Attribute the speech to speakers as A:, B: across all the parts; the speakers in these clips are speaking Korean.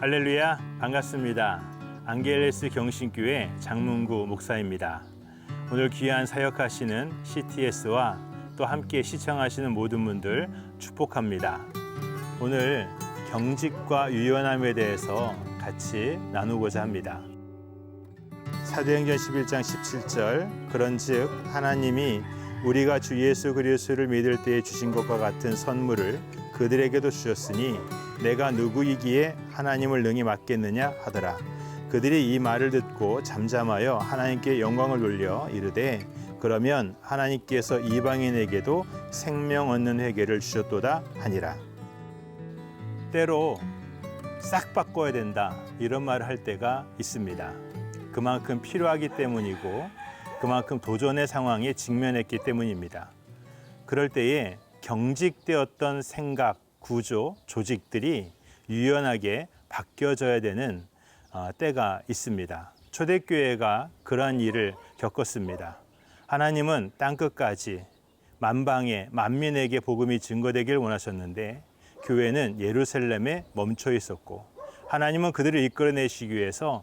A: 할렐루야, 반갑습니다. 안겔레스 경신교회 장문구 목사입니다. 오늘 귀한 사역하시는 CTS와 또 함께 시청하시는 모든 분들 축복합니다. 오늘 경직과 유연함에 대해서 같이 나누고자 합니다. 사도행전 11장 17절 그런즉 하나님이 우리가 주 예수 그리스도를 믿을 때에 주신 것과 같은 선물을 그들에게도 주셨으니 내가 누구이기에 하나님을 능히 맡겠느냐 하더라. 그들이 이 말을 듣고 잠잠하여 하나님께 영광을 돌려 이르되 그러면 하나님께서 이방인에게도 생명 얻는 회개를 주셨도다 하니라. 때로 싹 바꿔야 된다 이런 말을 할 때가 있습니다. 그만큼 필요하기 때문이고 그만큼 도전의 상황에 직면했기 때문입니다. 그럴 때에 경직되었던 생각, 구조, 조직들이 유연하게 바뀌어져야 되는 때가 있습니다. 초대교회가 그러한 일을 겪었습니다. 하나님은 땅끝까지 만방에 만민에게 복음이 증거되길 원하셨는데 교회는 예루살렘에 멈춰 있었고 하나님은 그들을 이끌어내시기 위해서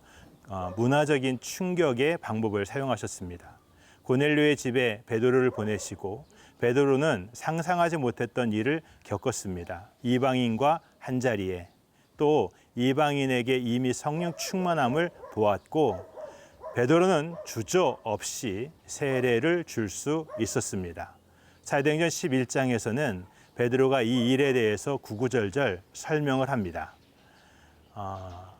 A: 문화적인 충격의 방법을 사용하셨습니다. 고넬료의 집에 베드로를 보내시고 베드로는 상상하지 못했던 일을 겪었습니다. 이방인과 한자리에 또 이방인에게 이미 성령 충만함을 보았고 베드로는 주저없이 세례를 줄 수 있었습니다. 사도행전 11장에서는 베드로가 이 일에 대해서 구구절절 설명을 합니다.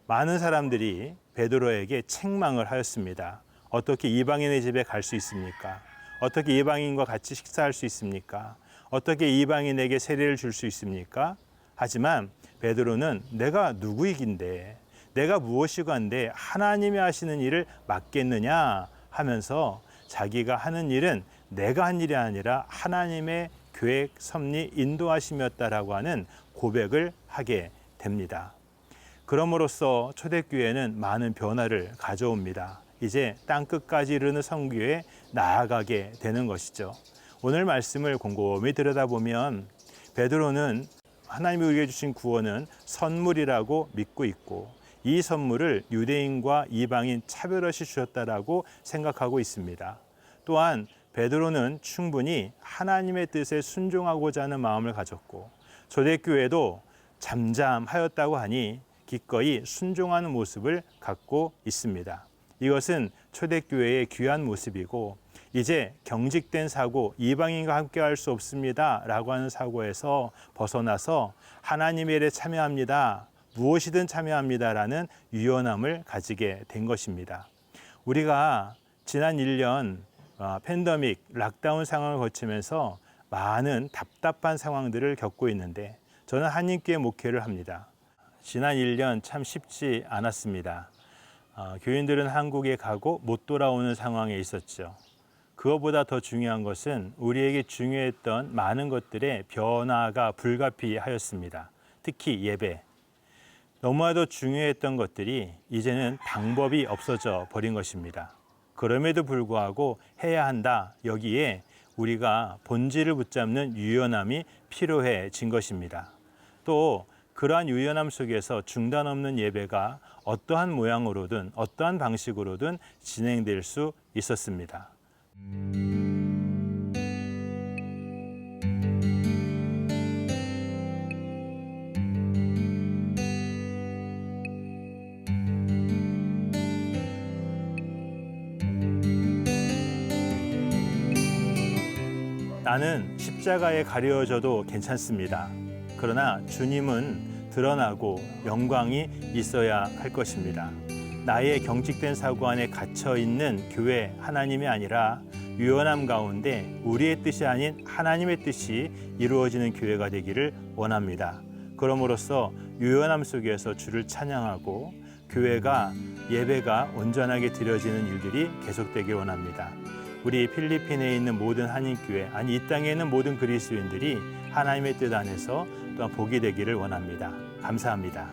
A: 많은 사람들이 베드로에게 책망을 하였습니다. 어떻게 이방인의 집에 갈 수 있습니까? 어떻게 이방인과 같이 식사할 수 있습니까? 어떻게 이방인에게 세례를 줄 수 있습니까? 하지만 베드로는 내가 누구이긴데 내가 무엇이건데 하나님이 하시는 일을 맡겠느냐 하면서 자기가 하는 일은 내가 한 일이 아니라 하나님의 계획, 섭리, 인도하심이었다라고 하는 고백을 하게 됩니다. 그럼으로써 초대교회는 많은 변화를 가져옵니다. 이제 땅끝까지 이르는 선교에 나아가게 되는 것이죠. 오늘 말씀을 곰곰이 들여다보면 베드로는 하나님이 우리에게 주신 구원은 선물이라고 믿고 있고 이 선물을 유대인과 이방인 차별없이 주셨다라고 생각하고 있습니다. 또한 베드로는 충분히 하나님의 뜻에 순종하고자 하는 마음을 가졌고 초대교회도 잠잠하였다고 하니 기꺼이 순종하는 모습을 갖고 있습니다. 이것은 초대교회의 귀한 모습이고 이제 경직된 사고, 이방인과 함께 할 수 없습니다 라고 하는 사고에서 벗어나서 하나님의 일에 참여합니다. 무엇이든 참여합니다 라는 유연함을 가지게 된 것입니다. 우리가 지난 1년 팬데믹, 락다운 상황을 거치면서 많은 답답한 상황들을 겪고 있는데 저는 한인교회 목회를 합니다. 지난 1년 참 쉽지 않았습니다. 교인들은 한국에 가고 못 돌아오는 상황에 있었죠. 그것보다 더 중요한 것은 우리에게 중요했던 많은 것들의 변화가 불가피하였습니다. 특히 예배. 너무나도 중요했던 것들이 이제는 방법이 없어져 버린 것입니다. 그럼에도 불구하고 해야 한다. 여기에 우리가 본질을 붙잡는 유연함이 필요해진 것입니다. 또 그러한 유연함 속에서 중단 없는 예배가 어떠한 모양으로든 어떠한 방식으로든 진행될 수 있었습니다. 나는 십자가에 가려져도 괜찮습니다. 그러나 주님은 드러나고 영광이 있어야 할 것입니다. 나의 경직된 사고 안에 갇혀 있는 교회 하나님이 아니라 유연함 가운데 우리의 뜻이 아닌 하나님의 뜻이 이루어지는 교회가 되기를 원합니다. 그럼으로써 유연함 속에서 주를 찬양하고 교회가 예배가 온전하게 드려지는 일들이 계속되길 원합니다. 우리 필리핀에 있는 모든 한인교회, 아니 이 땅에 있는 모든 그리스도인들이 하나님의 뜻 안에서 또한 복이 되기를 원합니다. 감사합니다.